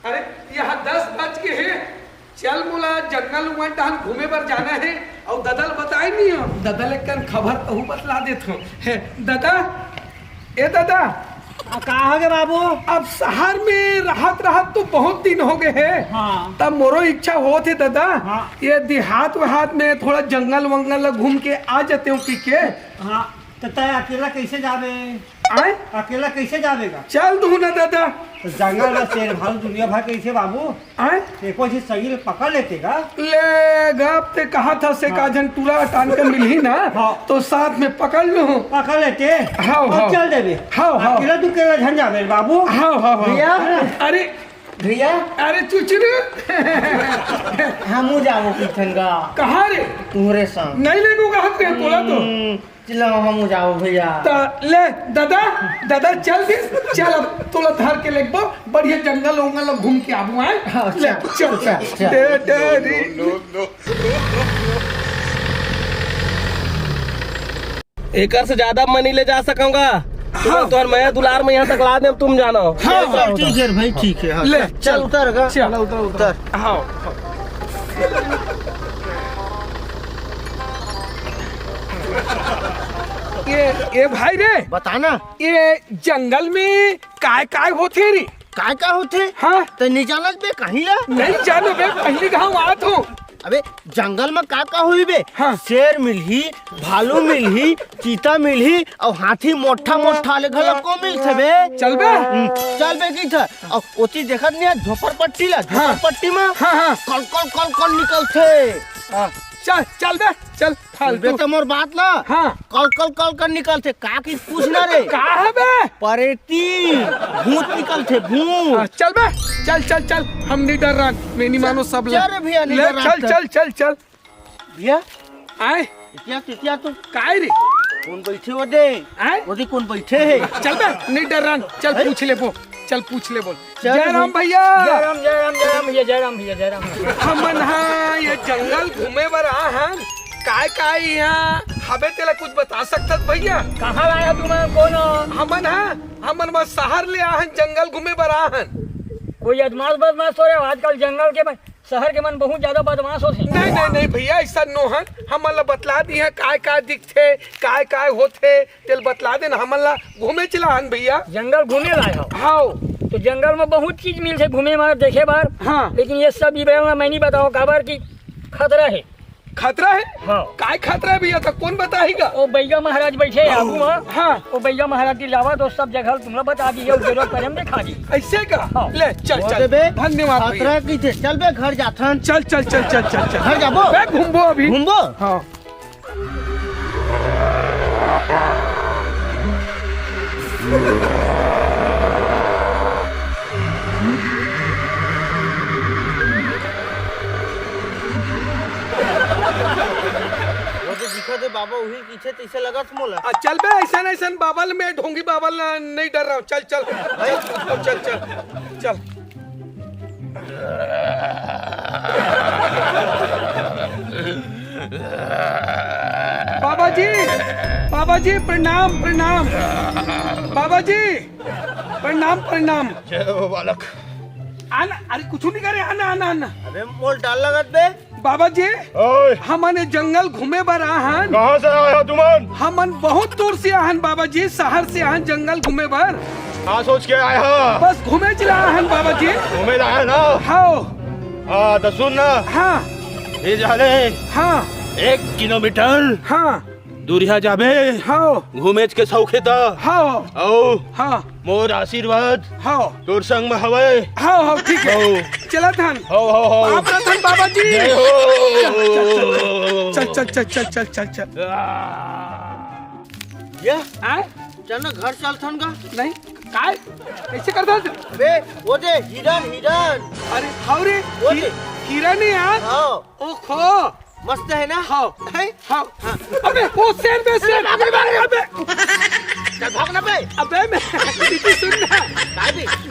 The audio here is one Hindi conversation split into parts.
अरे यहाँ 10 बज के है। चल मोला जंगल उमन टहन घूमे पर जाना है और ददल बताए नहीं हो। ददल एक खबर कहूँ बतला देता हूँ। दादा ए दादा कहा हो गए बाबू? अब शहर में राहत राहत तो बहुत दिन हो गए हैं। हाँ। तब मोरो इच्छा हो थे दादा। हाँ। ये देहात वहात में थोड़ा जंगल वंगल घूम के आ जाते हो पी के। हाँ तो तय अकेला कैसे जावे? आए अकेला कैसे जावेगा? चल दू ना दादा। तो जंगल में शेर भालू दुनिया भर कैसे बाबू? आए देखो जी सही पकड़ लेते का। ले गप ते कहा था से काजन टूरा टान के मिली ना। हाँ। तो साथ में पकड़ लो। पकड़ लेते। हाँ, और हाँ। चल देवे। हाँ, हाँ। अकेला तू केला झन जावे बाबू। हाँ हाँ हाँ भैया अरे भैया अरे चुचरू हम जाओ किचन का कहाँ रे? तुम्हारे संग नहीं लेगो कहा ते बोला तो। चलो हम जाओ भैया। तो ले दादा दादा चल दे। चल अब तोला धर के लेगबो बढ़िया जंगल उंगल घूम के आबू। आए हाँ, ले चल चल। दे दे एकर से ज्यादा मनी ले जा सकूंगा। हाँ। तो मैं दुलार में यहाँ तक ला दे, तुम जानो। हाँ, हाँ, ठीक है भाई ठीक है। हाँ, ले चल उतर गा। चल उतर। हाँ ये भाई रे बताना ये जंगल में काय होते रे? का होते? हाँ तो नहीं जानत बे कहीं ला? नहीं जानो बे पहली गाँव आत हूँ। अबे जंगल में का हुई बे? हाँ। शेर मिलही, भालू मिलही, चीता मिलही और हाथी मोटा मोटा ले घला को मिलथे बे। चल बे। चल बे की था और ओती देखत नहीं है झोपड़पट्टी ला। झोपड़पट्टी में हाँ हाँ कल निकलथे। चल चल बे चल फालतू। बे तो मोर बात ना। हाँ कल निकलथे का की पूछना रे? का है बे? परेती भूत निकलथे भूत। चल बे चल चल चल हम नहीं डर रहा। मैं नहीं मानो सब चल रे भैया, नहीं ले डर रहा चल चल चल चल भैया आए इतिया तो काय रे? कौन बैठे वो दे? आए वो कौन बैठे है? चल बे नहीं डर रहा। चल पूछ ले वो। चल पूछ ले बोल। चल जय राम भैया। जय राम भैया जय राम भैया। हमन हाँ ये जंगल घूमे बर आ हैं। काय यहाँ हबे तेला कुछ बता सकत भैया? कहाँ आया तुम्हारा कौन? हमन हाँ हमन बस शहर ले आ हैं जंगल घूमे बर आ हैं। कोई बदमाश हो रहे हो आजकल जंगल के में शहर के मन बहुत ज्यादा बदमाश होते। नहीं भैया ऐसा नो हन। हमन ला बतला दी है काय दिखथे काय होथे तेल बतला दे ना। हमन ला घूमे चला हन भैया। जंगल घूमे लाए हो हाँ तो जंगल में बहुत चीज मिलते घूमे में देखे बार। हाँ लेकिन ये सब मैं नहीं बताओ काबर की खतरा है। खतरा है? हाँ। काय खतरा है भैया? तो कौन बताएगा? वो बैया महाराज बैठे हैं आगू में। हाँ वो बैया महाराज की लावा तो सब जगह तुमने बता दी जरूरत पड़े हम दिखा दी। ऐसे का? हाँ। ले चल चल धन्यवाद भैया। की थे चल बे घर जाथन। चल चल चल चल चल चल घर जाबो बे घूमबो अभी। घूमबो। हाँ दिखा बाबा वही पीछे तैसे लगा मोला। चल बे ऐसा बाबल में ढोंगी बाबल नहीं डर रहा हूँ। चल चल चल चल चल बाबा जी प्रणाम प्रणाम। बाबा जी प्रणाम। जय हो बालक। आना अरे कुछ नहीं करे। आना आना आना। अबे मोल डाल लगत बे। बाबा जी ओए हमने जंगल घूमे बर आहन। कहाँ से आया तुमन? हमन बहुत दूर से आहन बाबा जी। शहर से आहन जंगल घूमे बर। हाँ सोच के आया? बस घूमे चला आहन बाबा जी। घूमे लाया ना? हाँ हाँ तो सुन ना। हाँ ये जाने हाँ 1 किलोमीटर हाँ दूरिया जाबे। हाँ घूमे के सौखे था। हाँ औ हाँ मोर आशीर्वाद हाँ तोर संग में हवे। हाँ ठीक है। चला थन हो आप थन बाबा जी। जय हो। चल चल चल चल चल चल चल। ये आए चल ना घर चलथन का। नहीं काय कैसे करता? बे वो दे हिरन। अरे हाँ रे वो दे हीरा नहीं यार। हाँ ओहो मस्त है ना। हाँ है हाँ अबे वो शेर बे शेर। अबे चल भागना बे। अबे मैं सुनना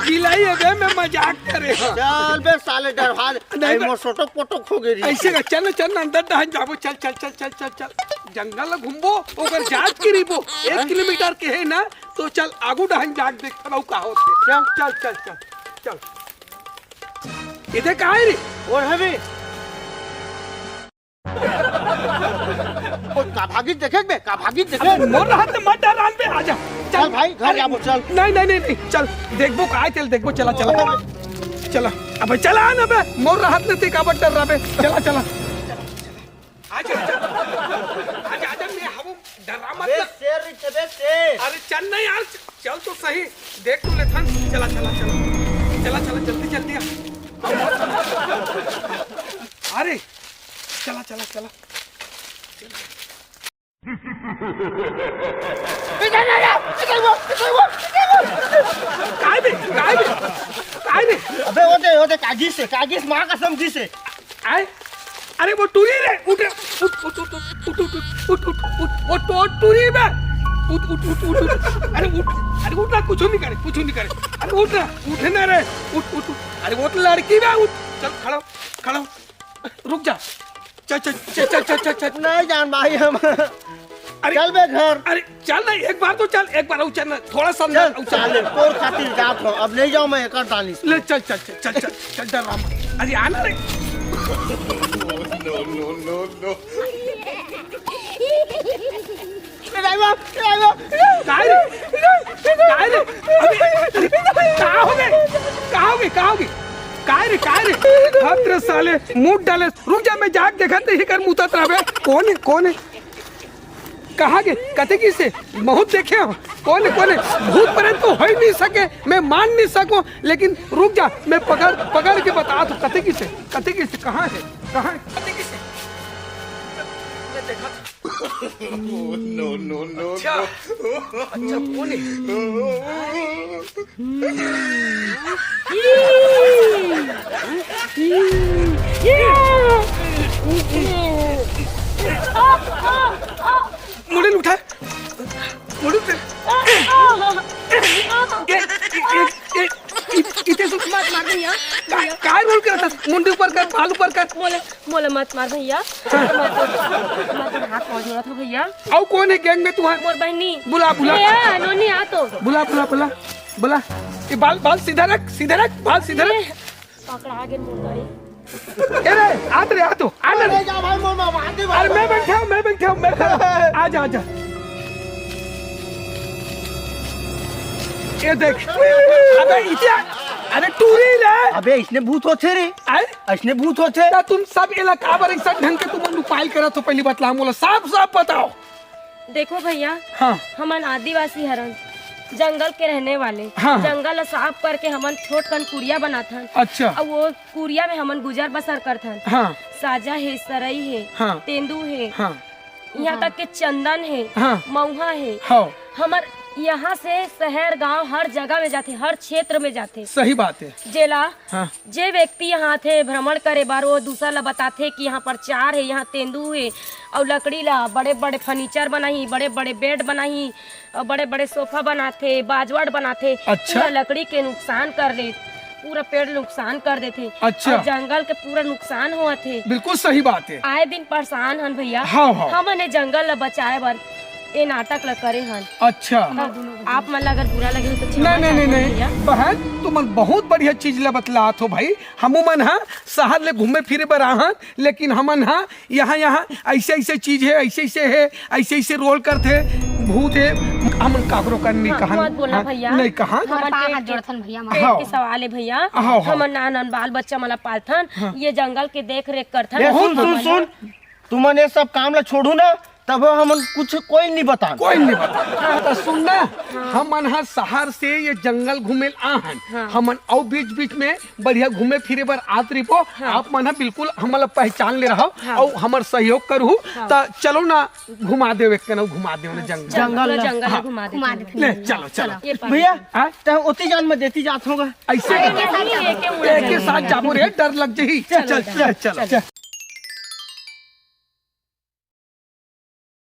गिलाई। अबे मैं मजाक करे। चल बे साले डरवा नहीं मोर फोटो हो गई। ऐसे का चल चल अंदर दहन जाबो। चल चल चल चल चल चल जंगल घूमबो ओकर जांच करीबो। 1 किलोमीटर के है ना तो चल आगू दहन जाके देख का होते। चल चल चल चल चल इधर कहाँ है रे? और है भी ओ का भागी देखे बे, का भागी देखे। मोर हाथ में मत डाल पे आजा। चल भाई घर जाबो चल। नहीं चल देखबो काय तेल देखबो चला चला अबे चला ना बे मोर हाथ में ते काबट डर रहा बे चला आजा मैं हम डरा मत बे शेर रे बे शेर। अरे चल ना यार चल तो सही देख तू लेथन चला जल्दी अरे चला काय बे अबे ओते कागिस मां कसम जी से। आए अरे वो टूरी रे उठ वो टूरी बे उठ अरे उठ ना कुछ नहीं करे अरे उठ ना रे उठ अरे वो तो लड़की बे उठ चल खड़ा हो। रुक जा चल नहीं जान भाई हम। अरे चल बे घर। अरे चल ना एक बार उचल ना थोड़ा सा चल तोर खातिर जात हो अब नहीं जाओ मैं एकर दानी से। ले चल डर राम अरे आना रे काय रे अबे कहाँ हो गए काय रे हत्र साले मुंह डाले रुक जा मैं जाग देखा नहीं कर मुँह तत रहे कौन है कहाँ गए कते की से बहुत देखे हो कौन है भूत प्रेत तो हो ही नहीं सके मैं मान नहीं सकूं लेकिन रुक जा मैं पकड़ के बता तो कते की से कहाँ है कते की से मैं देखा था नो अच्छा कौन है मुड़े उठा इतने सुख मत मार भैया काय बोल कर मुंडी ऊपर कर बाल ऊपर कर मोले मत मार भैया मत हाथ पहुंच रहा था भैया। आओ कौन है गैंग में तू है मोर बहनी बुला नोनी आ तो बुला ये बाल सीधा रख बाल सीधा रख पकड़ा के मोर गाड़ी अरे आ तो आना ले जा भाई मोर मार दे भाई। अरे मैं बैठा हूं मैं खड़ा आजा ये देख अबे टूरी ले अबे इसने भूत होते रे इसने भूत होते ता तुम सब इलाका पर ऐसा ढंग के तुम उपाय करा तो पहली बात लाम बोला साफ बताओ। देखो भैया हाँ हमन आदिवासी हरन जंगल के रहने वाले हाँ। जंगल साफ करके हमन छोट कन कुड़िया बनाथन अच्छा और वो कुड़िया में हमन गुजर बसर करथन। हाँ साजा है सरई है हाँ। तेंदू है हाँ यहाँ तक के चंदन है हाँ। मऊहा है हाँ हमार यहाँ से शहर गांव हर जगह में जाते हर क्षेत्र में जाते सही बात है जेला हाँ। जे व्यक्ति यहाँ थे भ्रमण करे बार वो दूसरा ला बताते कि यहाँ पर चार है यहाँ तेंदू है और लकड़ी ला बड़े बड़े फर्नीचर बनाई बड़े बड़े बेड बनाई और बड़े बड़े सोफा बनाते बाजवाड़ बनाते। अच्छा। पूरा लकड़ी के नुकसान कर ले पूरा पेड़ नुकसान कर देते। अच्छा। और जंगल के पूरा नुकसान हुआ थे। बिल्कुल सही बात है आए दिन परेशान हन भैया। हाँ। हमने जंगल ला बचाए बर ये नाटक ला करे हन। अच्छा आप मन अगर बुरा लगे तो नहीं बहन तुम बहुत बढ़िया चीज ला बतलात हो भाई। हमू मन हाँ शहर ले घूमे फिरे बर आहन लेकिन हमन हाँ यहाँ ऐसे चीज है ऐसे रोल करते भूत है हमन काकरो कर नहीं कहा मत बोलना भैया। नहीं कहा पेट के सवाल है भैया। हमन नान बाल बच्चा मला पालथन ये जंगल के देख रेख करथन। सुन तुमन ये सब काम ला छोड़ू ना तब हम कोई नहीं बता तो सुनना हमन हाँ शहर से ये जंगल घूमे आहन हमन और बीच में बढ़िया घूमे फिरे बर आत रिपो आप मन बिल्कुल हमला पहचान ले रहा और हमर सहयोग करू तो चलो ना घुमा देवे घुमा देवे जंगल घुमा दे। चलो भैया उतनी जान में देती जात होगा ऐसे एक साथ जाबो रे डर लग जाही चल